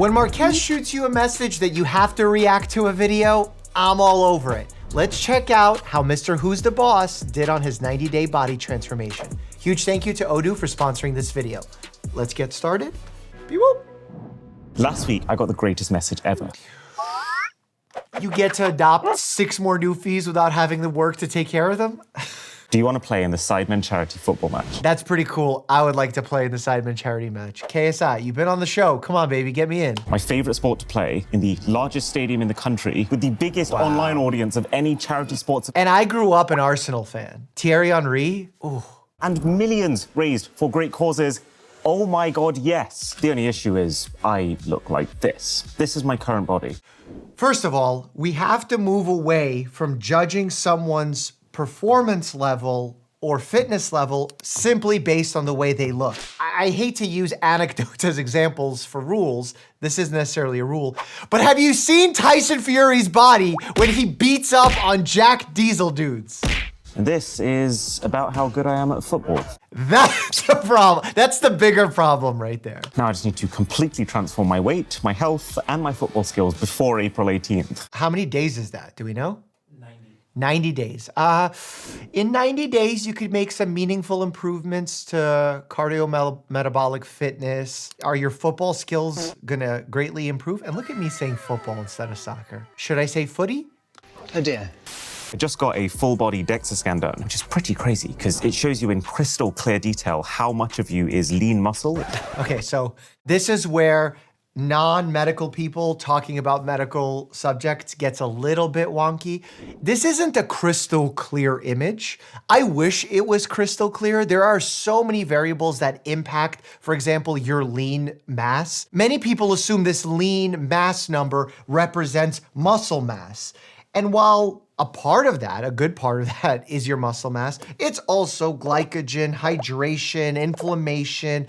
When Marquez shoots you a message that you have to react to a video, I'm all over it. Let's check out how Mr. Who's the Boss did on his 90-day body transformation. Huge thank you to Odoo for sponsoring this video. Let's get started. Beep-whoop. Last week, I got the greatest message ever. You get to adopt 6 more newfies without having to work to take care of them? Do you want to play in the Sidemen charity football match? That's pretty cool. I would like to play in the Sidemen charity match. KSI, you've been on the show. Come on, baby, get me in. My favorite sport to play in the largest stadium in the country with the biggest online audience of any charity sports. And I grew up an Arsenal fan. Thierry Henry, ooh. And millions raised for great causes. Oh my God, yes. The only issue is I look like this. This is my current body. First of all, we have to move away from judging someone's performance level or fitness level simply based on the way they look. I hate to use anecdotes as examples for rules. This isn't necessarily a rule. But have you seen Tyson Fury's body when he beats up on Jack Diesel dudes? And this is about how good I am at football. That's the problem. That's the bigger problem right there. Now I just need to completely transform my weight, my health, and my football skills before April 18th. How many days is that? Do we know? 90 days. In 90 days, you could make some meaningful improvements to cardiometabolic fitness. Are your football skills gonna greatly improve? And look at me saying football instead of soccer. Should I say footy? Oh dear. I just got a full body DEXA scan done, which is pretty crazy because it shows you in crystal clear detail how much of you is lean muscle. Okay, so this is where non-medical people talking about medical subjects gets a little bit wonky. This isn't a crystal clear image. I wish it was crystal clear. There are so many variables that impact, for example, your lean mass. Many people assume this lean mass number represents muscle mass. And while a part of that, a good part of that is your muscle mass, it's also glycogen, hydration, inflammation,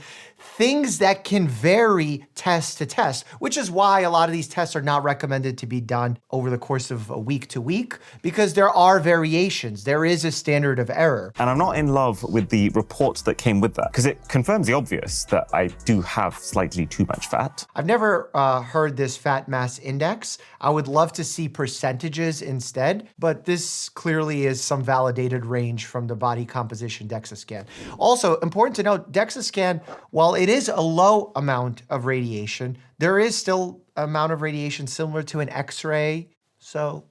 things that can vary test to test, which is why a lot of these tests are not recommended to be done over the course of a week to week, because there are variations. There is a standard of error. And I'm not in love with the report that came with that, because it confirms the obvious that I do have slightly too much fat. I've never heard this fat mass index. I would love to see percentages instead, but this clearly is some validated range from the body composition DEXA scan. Also, important to note, DEXA scan, while it is a low amount of radiation, there is still an amount of radiation similar to an X-ray. So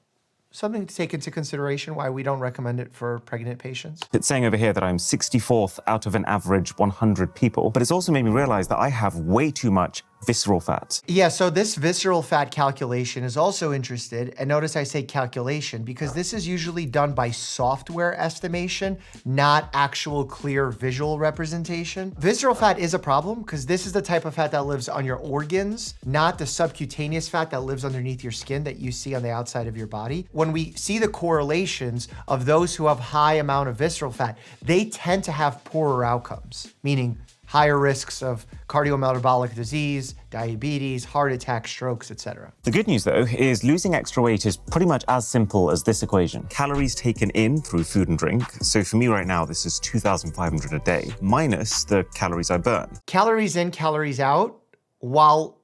something to take into consideration why we don't recommend it for pregnant patients. It's saying over here that I'm 64th out of an average 100 people, but it's also made me realize that I have way too much visceral fat. Yeah, so this visceral fat calculation is also interested, and notice I say calculation because this is usually done by software estimation, not actual clear visual representation. Visceral fat is a problem because this is the type of fat that lives on your organs, not the subcutaneous fat that lives underneath your skin that you see on the outside of your body. When we see the correlations of those who have high amount of visceral fat, they tend to have poorer outcomes, meaning higher risks of cardiometabolic disease, diabetes, heart attack, strokes, etc. The good news, though, is losing extra weight is pretty much as simple as this equation. Calories taken in through food and drink, so for me right now, this is 2,500 a day, minus the calories I burn. Calories in, calories out, while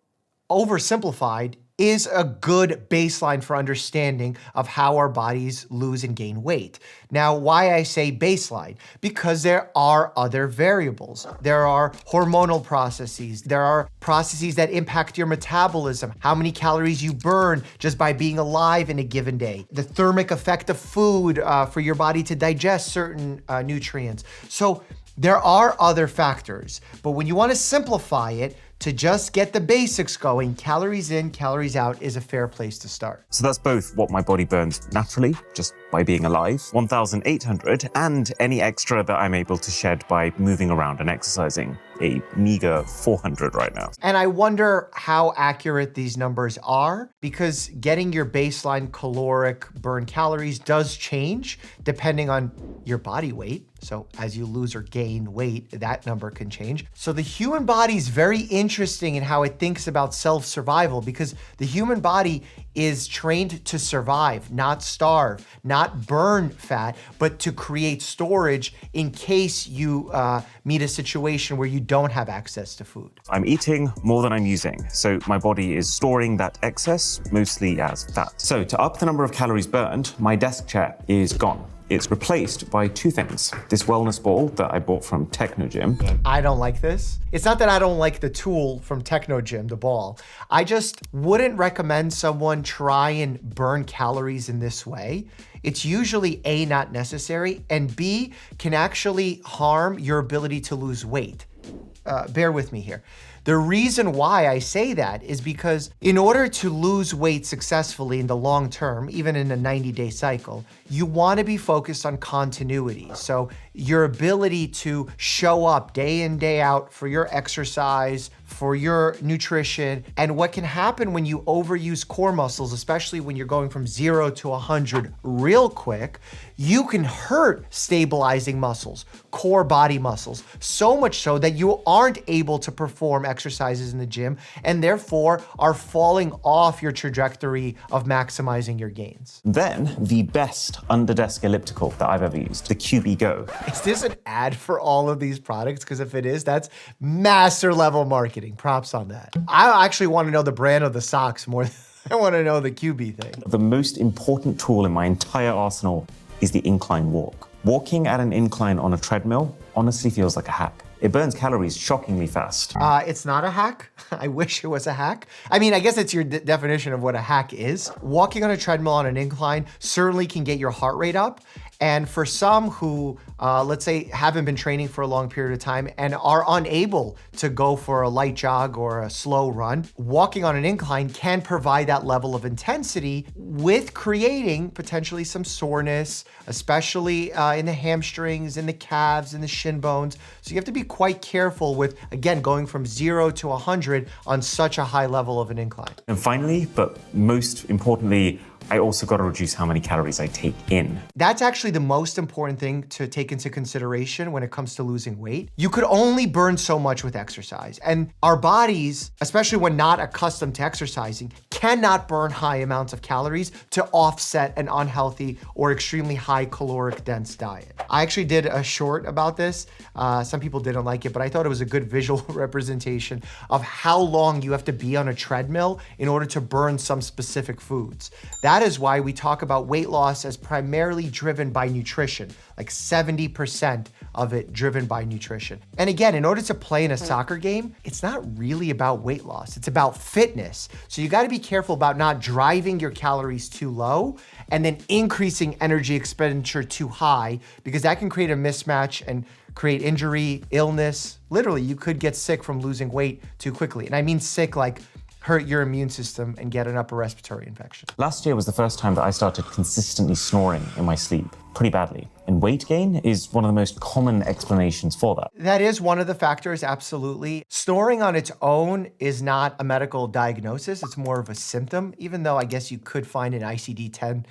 oversimplified, is a good baseline for understanding of how our bodies lose and gain weight. Now, why I say baseline? Because there are other variables. There are hormonal processes. There are processes that impact your metabolism, how many calories you burn just by being alive in a given day, the thermic effect of food for your body to digest certain nutrients. So there are other factors, but when you want to simplify it, to just get the basics going, calories in, calories out is a fair place to start. So that's both what my body burns naturally, just by being alive, 1,800, and any extra that I'm able to shed by moving around and exercising, a meager 400 right now. And I wonder how accurate these numbers are, because getting your baseline caloric burn calories does change depending on your body weight. So as you lose or gain weight, that number can change. So the human body is very interesting in how it thinks about self-survival, because the human body is trained to survive, not starve, not not burn fat, but to create storage in case you meet a situation where you don't have access to food. I'm eating more than I'm using, so my body is storing that excess mostly as fat. So to up the number of calories burned, my desk chair is gone. It's replaced by two things. This wellness ball that I bought from Technogym. I don't like this. It's not that I don't like the tool from Technogym, the ball. I just wouldn't recommend someone try and burn calories in this way. It's usually A, not necessary, and B, can actually harm your ability to lose weight. Bear with me here. The reason why I say that is because in order to lose weight successfully in the long term, even in a 90-day cycle, you want to be focused on continuity. So your ability to show up day in, day out for your exercise, for your nutrition, and what can happen when you overuse core muscles, especially when you're going from 0 to 100 real quick, you can hurt stabilizing muscles, core body muscles, so much so that you aren't able to perform exercises in the gym and therefore are falling off your trajectory of maximizing your gains. Then the best under-desk elliptical that I've ever used, the QB Go. Is this an ad for all of these products? Because if it is, that's master level marketing. Props on that. I actually want to know the brand of the socks more than I want to know the QB thing. The most important tool in my entire arsenal is the incline walk. Walking at an incline on a treadmill honestly feels like a hack. It burns calories shockingly fast. It's not a hack. I wish it was a hack. I mean, I guess it's your definition of what a hack is. Walking on a treadmill on an incline certainly can get your heart rate up. And for some who, let's say, haven't been training for a long period of time and are unable to go for a light jog or a slow run, walking on an incline can provide that level of intensity with creating potentially some soreness, especially in the hamstrings, in the calves, in the shin bones. So you have to be quite careful with, again, going from 0 to 100 on such a high level of an incline. And finally, but most importantly, I also got to reduce how many calories I take in. That's actually the most important thing to take into consideration when it comes to losing weight. You could only burn so much with exercise. And our bodies, especially when not accustomed to exercising, cannot burn high amounts of calories to offset an unhealthy or extremely high caloric dense diet. I actually did a short about this. Some people didn't like it, but I thought it was a good visual representation of how long you have to be on a treadmill in order to burn some specific foods. That is why we talk about weight loss as primarily driven by nutrition, like 70% of it driven by nutrition. And again, in order to play in a soccer game, it's not really about weight loss, it's about fitness. So you gotta be careful about not driving your calories too low and then increasing energy expenditure too high, because that can create a mismatch and create injury, illness. Literally, you could get sick from losing weight too quickly. And I mean sick like hurt your immune system and get an upper respiratory infection. Last year was the first time that I started consistently snoring in my sleep, pretty badly. And weight gain is one of the most common explanations for that. That is one of the factors, absolutely. Snoring on its own is not a medical diagnosis, it's more of a symptom, even though I guess you could find an ICD-10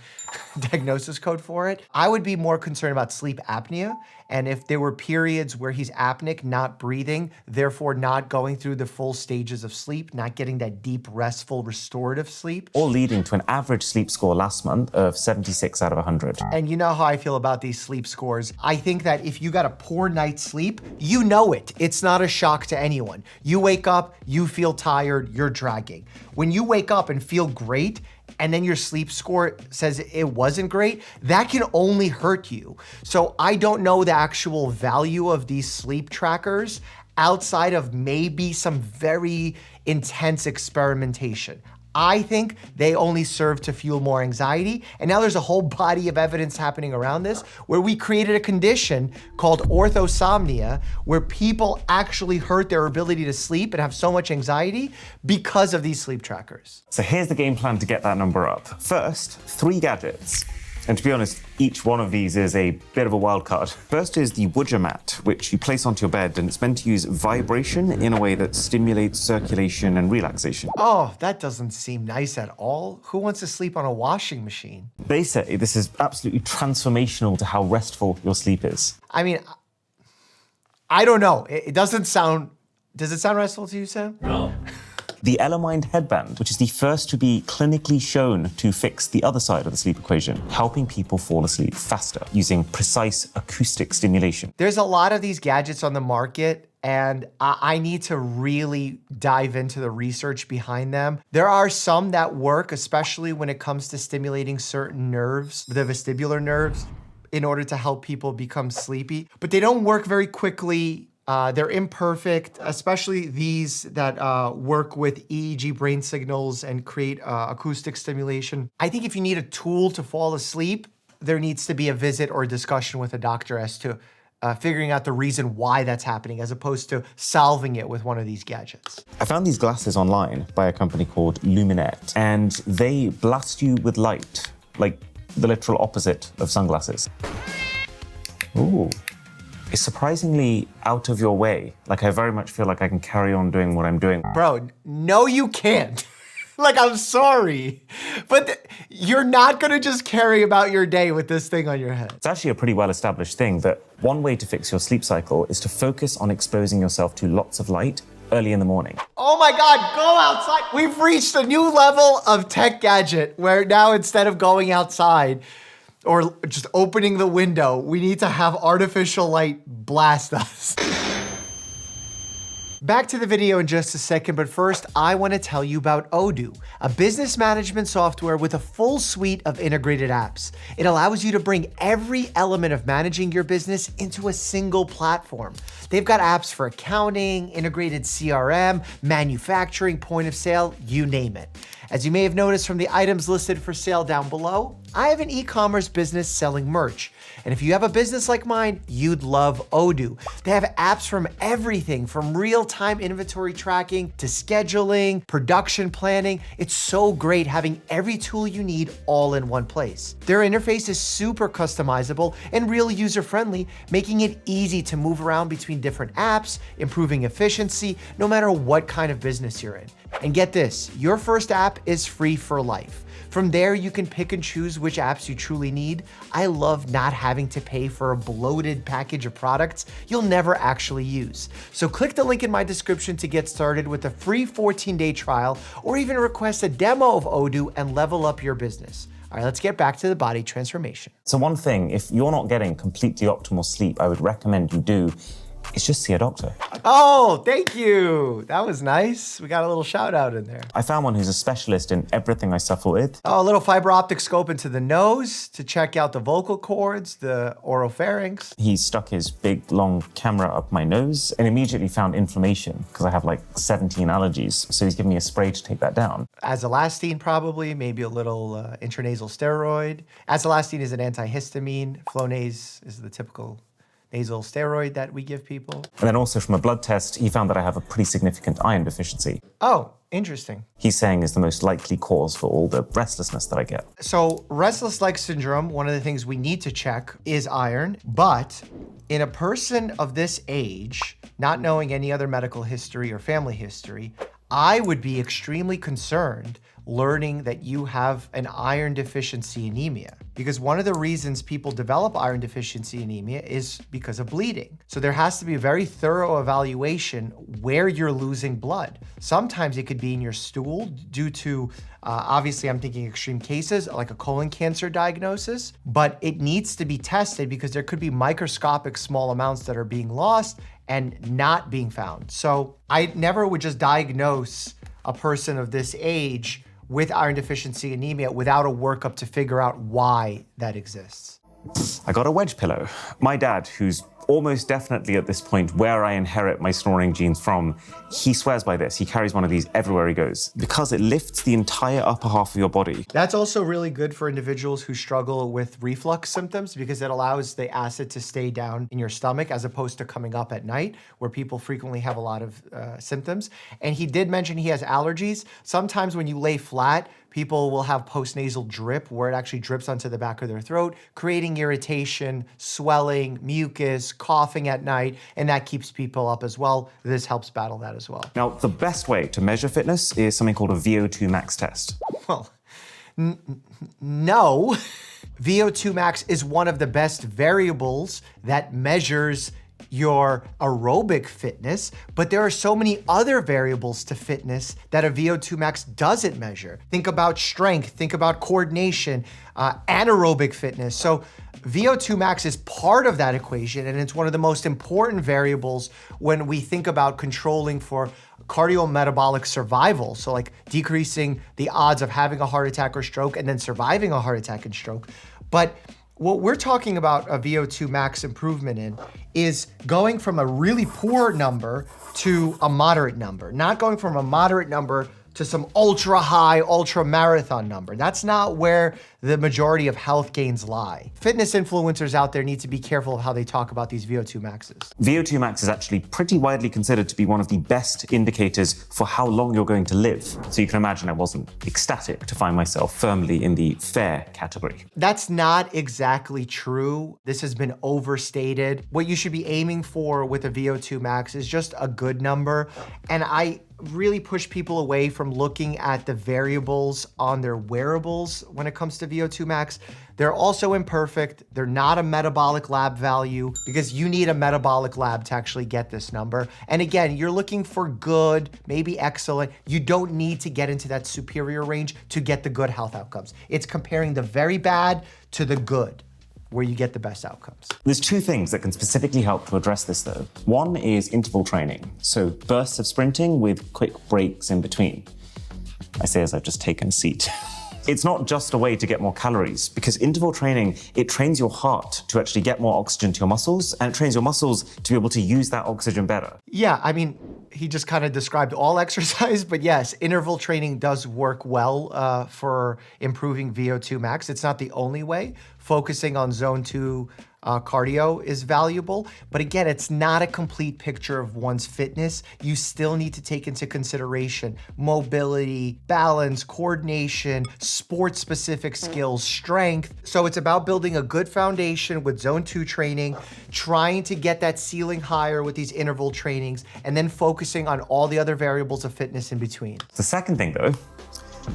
diagnosis code for it. I would be more concerned about sleep apnea, and if there were periods where he's apneic, not breathing, therefore not going through the full stages of sleep, not getting that deep, restful, restorative sleep. All leading to an average sleep score last month of 76 out of 100. And you know how I feel about these sleep scores. I think that if you got a poor night's sleep, you know it. It's not a shock to anyone. You wake up, you feel tired, you're dragging. When you wake up and feel great, and then your sleep score says it wasn't great, that can only hurt you. So I don't know the actual value of these sleep trackers outside of maybe some very intense experimentation. I think they only serve to fuel more anxiety. And now there's a whole body of evidence happening around this where we created a condition called orthosomnia, where people actually hurt their ability to sleep and have so much anxiety because of these sleep trackers. So here's the game plan to get that number up. First, 3 gadgets. And to be honest, each one of these is a bit of a wild card. First is the Weigum mat, which you place onto your bed, and it's meant to use vibration in a way that stimulates circulation and relaxation. Oh, that doesn't seem nice at all. Who wants to sleep on a washing machine? They say this is absolutely transformational to how restful your sleep is. I mean, I don't know. It doesn't sound, does it sound restful to you, Sam? No. The Elamind headband, which is the first to be clinically shown to fix the other side of the sleep equation, helping people fall asleep faster using precise acoustic stimulation. There's a lot of these gadgets on the market, and I need to really dive into the research behind them. There are some that work, especially when it comes to stimulating certain nerves, the vestibular nerves, in order to help people become sleepy, but they don't work very quickly. They're imperfect, especially these that work with EEG brain signals and create acoustic stimulation. I think if you need a tool to fall asleep, there needs to be a visit or a discussion with a doctor as to figuring out the reason why that's happening, as opposed to solving it with one of these gadgets. I found these glasses online by a company called Luminet, and they blast you with light, like the literal opposite of sunglasses. Ooh. It's surprisingly out of your way. Like, I very much feel like I can carry on doing what I'm doing. Bro, no you can't. Like, I'm sorry, but you're not gonna just carry about your day with this thing on your head. It's actually a pretty well-established thing that one way to fix your sleep cycle is to focus on exposing yourself to lots of light early in the morning. Oh my God, go outside. We've reached a new level of tech gadget where now instead of going outside or just opening the window, we need to have artificial light blast us. Back to the video in just a second, but first I want to tell you about Odoo, a business management software with a full suite of integrated apps. It allows you to bring every element of managing your business into a single platform. They've got apps for accounting, integrated CRM, manufacturing, point of sale, you name it. As you may have noticed from the items listed for sale down below, I have an e-commerce business selling merch. And if you have a business like mine, you'd love Odoo. They have apps from everything from real-time inventory tracking to scheduling, production planning. It's so great having every tool you need all in one place. Their interface is super customizable and real user-friendly, making it easy to move around between different apps, improving efficiency, no matter what kind of business you're in. And get this, your first app is free for life. From there, you can pick and choose which apps you truly need. I love not having to pay for a bloated package of products you'll never actually use. So click the link in my description to get started with a free 14-day trial, or even request a demo of Odoo and level up your business. All right, let's get back to the body transformation. So one thing, if you're not getting completely optimal sleep, I would recommend you do is just see a doctor. Oh, thank you. That was nice. We got a little shout out in there. I found one who's a specialist in everything I suffer with. Oh, a little fiber optic scope into the nose to check out the vocal cords, the oropharynx. He stuck his big, long camera up my nose and immediately found inflammation because I have like 17 allergies. So he's given me a spray to take that down. Azolastine probably, maybe a little intranasal steroid. Azolastine is an antihistamine. Flonase is the typical nasal steroid that we give people. And then also from a blood test, he found that I have a pretty significant iron deficiency. Oh, interesting. He's saying is the most likely cause for all the restlessness that I get. So restless leg syndrome, one of the things we need to check is iron, but in a person of this age, not knowing any other medical history or family history, I would be extremely concerned learning that you have an iron deficiency anemia. Because one of the reasons people develop iron deficiency anemia is because of bleeding. So there has to be a very thorough evaluation where you're losing blood. Sometimes it could be in your stool due to, obviously I'm thinking extreme cases, like a colon cancer diagnosis, but it needs to be tested because there could be microscopic small amounts that are being lost and not being found. So I never would just diagnose a person of this age with iron deficiency anemia without a workup to figure out why that exists. I got a wedge pillow. My dad, who's almost definitely at this point where I inherit my snoring genes from, he swears by this. He carries one of these everywhere he goes because it lifts the entire upper half of your body. That's also really good for individuals who struggle with reflux symptoms because it allows the acid to stay down in your stomach as opposed to coming up at night where people frequently have a lot of symptoms. And he did mention he has allergies. Sometimes when you lay flat, people will have postnasal drip where it actually drips onto the back of their throat, creating irritation, swelling, mucus, coughing at night, and that keeps people up as well. This helps battle that as well. Now, the best way to measure fitness is something called a VO2 max test. Well, no. VO2 max is one of the best variables that measures your aerobic fitness, but there are so many other variables to fitness that a VO2 max doesn't measure. Think about strength, think about coordination, anaerobic fitness. So VO2 max is part of that equation, and it's one of the most important variables when we think about controlling for cardiometabolic survival. So like decreasing the odds of having a heart attack or stroke and then surviving a heart attack and stroke. But what we're talking about a VO2 max improvement in is going from a really poor number to a moderate number, not going from a moderate number to some ultra high, ultra marathon number. That's not where the majority of health gains lie. Fitness influencers out there need to be careful of how they talk about these VO2 maxes. VO2 max is actually pretty widely considered to be one of the best indicators for how long you're going to live. So you can imagine I wasn't ecstatic to find myself firmly in the fair category. That's not exactly true. This has been overstated. What you should be aiming for with a VO2 max is just a good number. And I really push people away from looking at the variables on their wearables when it comes to VO2 max. They're also imperfect. They're not a metabolic lab value because you need a metabolic lab to actually get this number. And again, you're looking for good, maybe excellent. You don't need to get into that superior range to get the good health outcomes. It's comparing the very bad to the good, where you get the best outcomes. There's two things that can specifically help to address this though. One is interval training, so bursts of sprinting with quick breaks in between. I say as I've just taken a seat. It's not just a way to get more calories, because interval training, it trains your heart to actually get more oxygen to your muscles, and it trains your muscles to be able to use that oxygen better. Yeah, I mean, he just kind of described all exercise, but yes, interval training does work well for improving VO2 max. It's not the only way. Focusing on zone 2 cardio is valuable, but again, it's not a complete picture of one's fitness. You still need to take into consideration mobility, balance, coordination, sport-specific skills, strength. So it's about building a good foundation with zone 2 training, trying to get that ceiling higher with these interval trainings, and then focusing on all the other variables of fitness in between. The second thing though,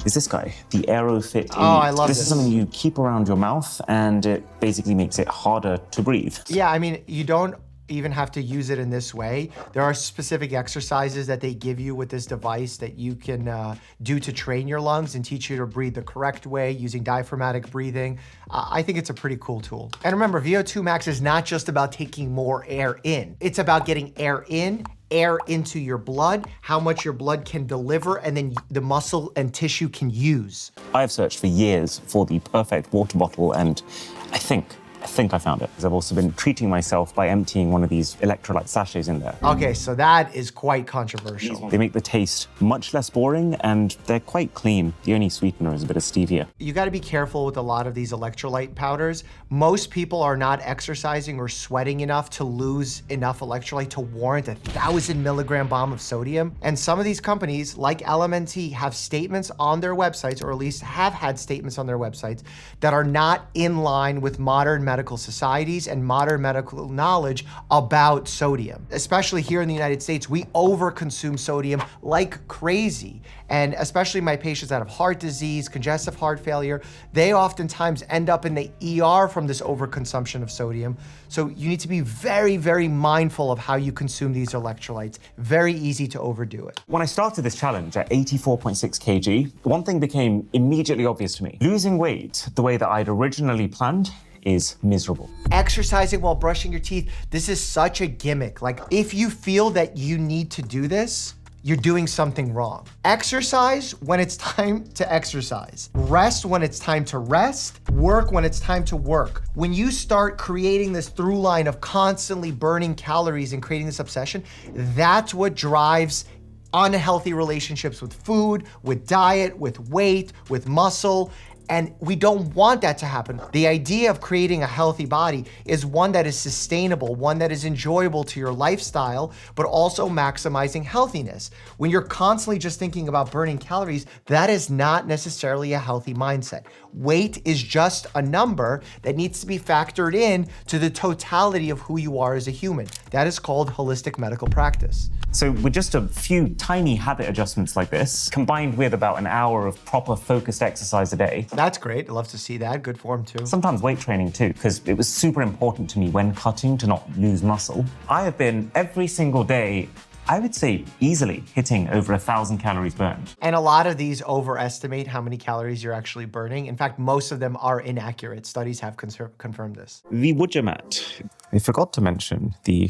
is this guy, the AeroFit. Oh, I love this. This is something you keep around your mouth and it basically makes it harder to breathe. Yeah, I mean, you don't even have to use it in this way. There are specific exercises that they give you with this device that you can do to train your lungs and teach you to breathe the correct way using diaphragmatic breathing. I think it's a pretty cool tool. And remember, VO2 max is not just about taking more air in. It's about getting air in, air into your blood, how much your blood can deliver, and then the muscle and tissue can use. I've searched for years for the perfect water bottle, and I think I found it. Because I've also been treating myself by emptying one of these electrolyte sachets in there. Okay, so that is quite controversial. They make the taste much less boring, and they're quite clean. The only sweetener is a bit of stevia. You gotta be careful with a lot of these electrolyte powders. Most people are not exercising or sweating enough to lose enough electrolyte to warrant a 1,000 milligram bomb of sodium. And some of these companies, like LMNT, have statements on their websites, or at least have had statements on their websites, that are not in line with modern medical societies and modern medical knowledge about sodium. Especially here in the United States, we overconsume sodium like crazy. And especially my patients that have heart disease, congestive heart failure, they oftentimes end up in the ER from this overconsumption of sodium. So you need to be very, very mindful of how you consume these electrolytes. Very easy to overdo it. When I started this challenge at 84.6 kg, one thing became immediately obvious to me. Losing weight the way that I'd originally planned is miserable. Exercising while brushing your teeth, this is such a gimmick. Like, if you feel that you need to do this, you're doing something wrong. Exercise when it's time to exercise. Rest when it's time to rest. Work when it's time to work. When you start creating this through line of constantly burning calories and creating this obsession, that's what drives unhealthy relationships with food, with diet, with weight, with muscle. And we don't want that to happen. The idea of creating a healthy body is one that is sustainable, one that is enjoyable to your lifestyle, but also maximizing healthiness. When you're constantly just thinking about burning calories, that is not necessarily a healthy mindset. Weight is just a number that needs to be factored in to the totality of who you are as a human. That is called holistic medical practice. So with just a few tiny habit adjustments like this, combined with about an hour of proper focused exercise a day, that's great. I'd love to see that. Good form too. Sometimes weight training too, because it was super important to me when cutting to not lose muscle. I have been every single day, I would say easily hitting over 1,000 calories burned. And a lot of these overestimate how many calories you're actually burning. In fact, most of them are inaccurate. Studies have confirmed this. The Weigum mat. I forgot to mention the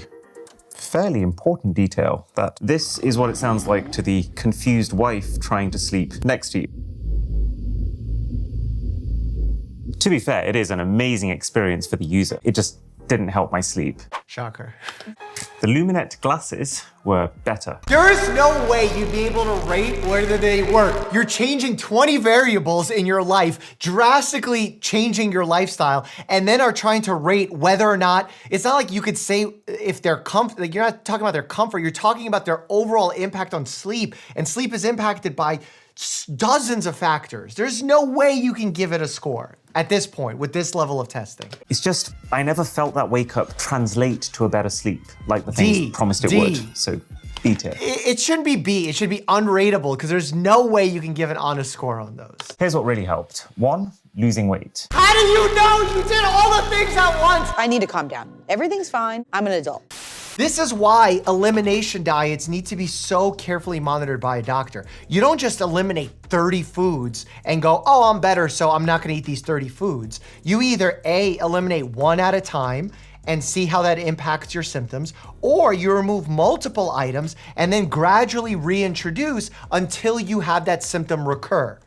fairly important detail that this is what it sounds like to the confused wife trying to sleep next to you. To be fair, it is an amazing experience for the user. It just didn't help my sleep. Shocker. The Luminette glasses were better. There is no way you'd be able to rate whether they work. You're changing 20 variables in your life, drastically changing your lifestyle, and then are trying to rate whether or not, it's not like you could say if they're like you're not talking about their comfort, you're talking about their overall impact on sleep, and sleep is impacted by dozens of factors. There's no way you can give it a score at this point with this level of testing. It's just, I never felt that wake up translate to a better sleep like the things promised it would. So B tier. It shouldn't be B, it should be unrateable because there's no way you can give an honest score on those. Here's what really helped. 1, losing weight. How do you know you did all the things at once? I need to calm down. Everything's fine. I'm an adult. This is why elimination diets need to be so carefully monitored by a doctor. You don't just eliminate 30 foods and go, oh, I'm better, so I'm not gonna eat these 30 foods. You either A, eliminate one at a time and see how that impacts your symptoms, or you remove multiple items and then gradually reintroduce until you have that symptom recur.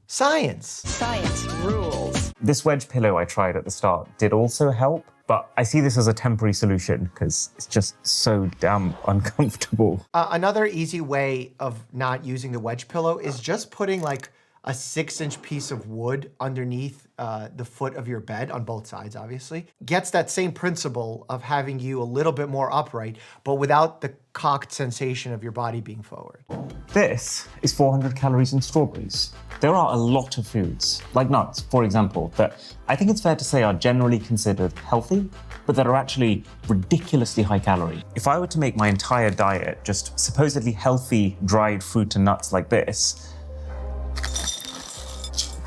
Science. Science rules. This wedge pillow I tried at the start did also help, but I see this as a temporary solution because it's just so damn uncomfortable. Another easy way of not using the wedge pillow is just putting like a 6-inch piece of wood underneath the foot of your bed on both sides, obviously. Gets that same principle of having you a little bit more upright, but without the cocked sensation of your body being forward. This is 400 calories in strawberries. There are a lot of foods, like nuts, for example, that I think it's fair to say are generally considered healthy, but that are actually ridiculously high calorie. If I were to make my entire diet just supposedly healthy dried fruit and nuts like this,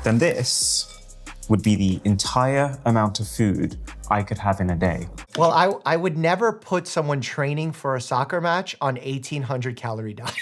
then this would be the entire amount of food I could have in a day. Well, I would never put someone training for a soccer match on 1,800 calorie diet.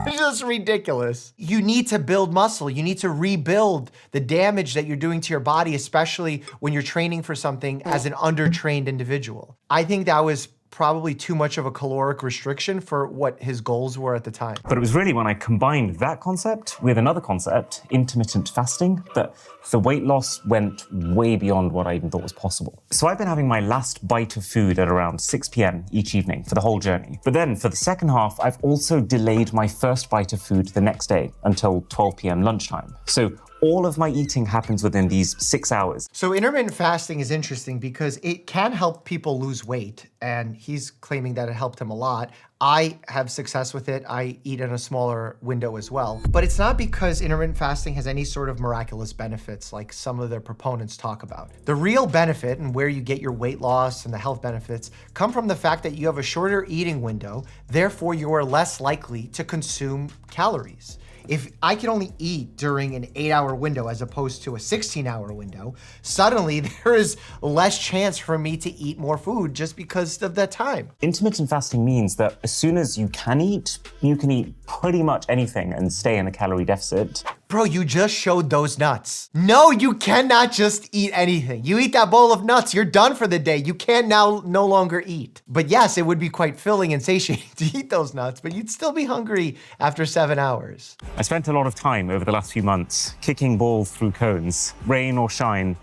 It's just ridiculous. You need to build muscle. You need to rebuild the damage that you're doing to your body, especially when you're training for something as an undertrained individual. I think that was probably too much of a caloric restriction for what his goals were at the time. But it was really when I combined that concept with another concept, intermittent fasting, that the weight loss went way beyond what I even thought was possible. So I've been having my last bite of food at around 6 p.m. each evening for the whole journey. But then for the second half, I've also delayed my first bite of food the next day until 12 p.m. lunchtime. So all of my eating happens within these 6 hours. So intermittent fasting is interesting because it can help people lose weight, and he's claiming that it helped him a lot. I have success with it. I eat in a smaller window as well. But it's not because intermittent fasting has any sort of miraculous benefits like some of the proponents talk about. The real benefit and where you get your weight loss and the health benefits come from the fact that you have a shorter eating window, therefore you are less likely to consume calories. If I can only eat during an 8-hour window as opposed to a 16-hour window, suddenly there is less chance for me to eat more food just because of that time. Intermittent fasting means that as soon as you can eat pretty much anything and stay in a calorie deficit. Bro, you just showed those nuts. No, you cannot just eat anything. You eat that bowl of nuts, you're done for the day. You can now no longer eat. But yes, it would be quite filling and satiating to eat those nuts, but you'd still be hungry after 7 hours. I spent a lot of time over the last few months kicking balls through cones, rain or shine.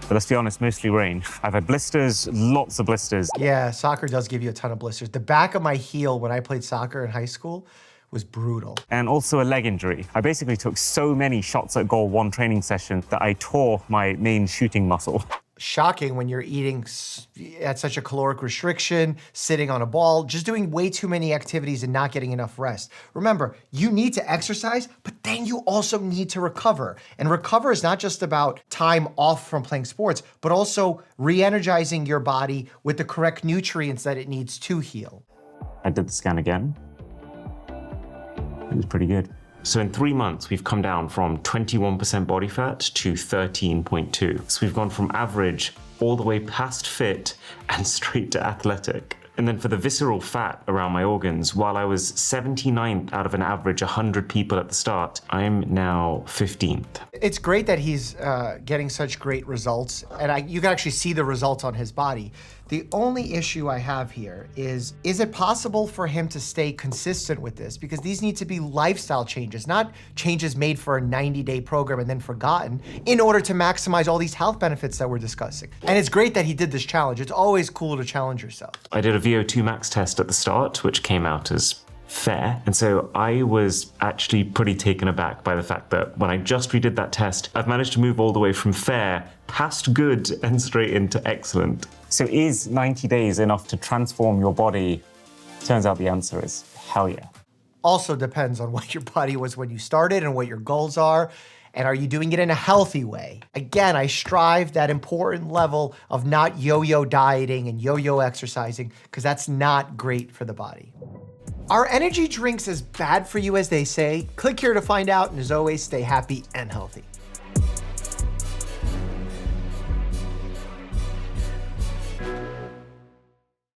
But let's be honest, mostly rain. I've had blisters, lots of blisters. Yeah, soccer does give you a ton of blisters. The back of my heel when I played soccer in high school was brutal. And also a leg injury. I basically took so many shots at goal one training session that I tore my main shooting muscle. Shocking when you're eating at such a caloric restriction, sitting on a ball, just doing way too many activities and not getting enough rest. Remember, you need to exercise, but then you also need to recover. And recover is not just about time off from playing sports, but also re-energizing your body with the correct nutrients that it needs to heal. I did the scan again. It was pretty good. So in 3 months, we've come down from 21% body fat to 13.2. So we've gone from average all the way past fit and straight to athletic. And then for the visceral fat around my organs, while I was 79th out of an average 100 people at the start, I'm now 15th. It's great that he's getting such great results, and you can actually see the results on his body. The only issue I have here is it possible for him to stay consistent with this? Because these need to be lifestyle changes, not changes made for a 90-day program and then forgotten in order to maximize all these health benefits that we're discussing. And it's great that he did this challenge. It's always cool to challenge yourself. I did a VO2 max test at the start, which came out as fair. And so I was actually pretty taken aback by the fact that when I just redid that test, I've managed to move all the way from fair past good and straight into excellent. So is 90 days enough to transform your body? Turns out the answer is hell yeah. Also depends on what your body was when you started and what your goals are. And are you doing it in a healthy way? Again, I strive that important level of not yo-yo dieting and yo-yo exercising, because that's not great for the body. Are energy drinks as bad for you as they say? Click here to find out, and as always, stay happy and healthy.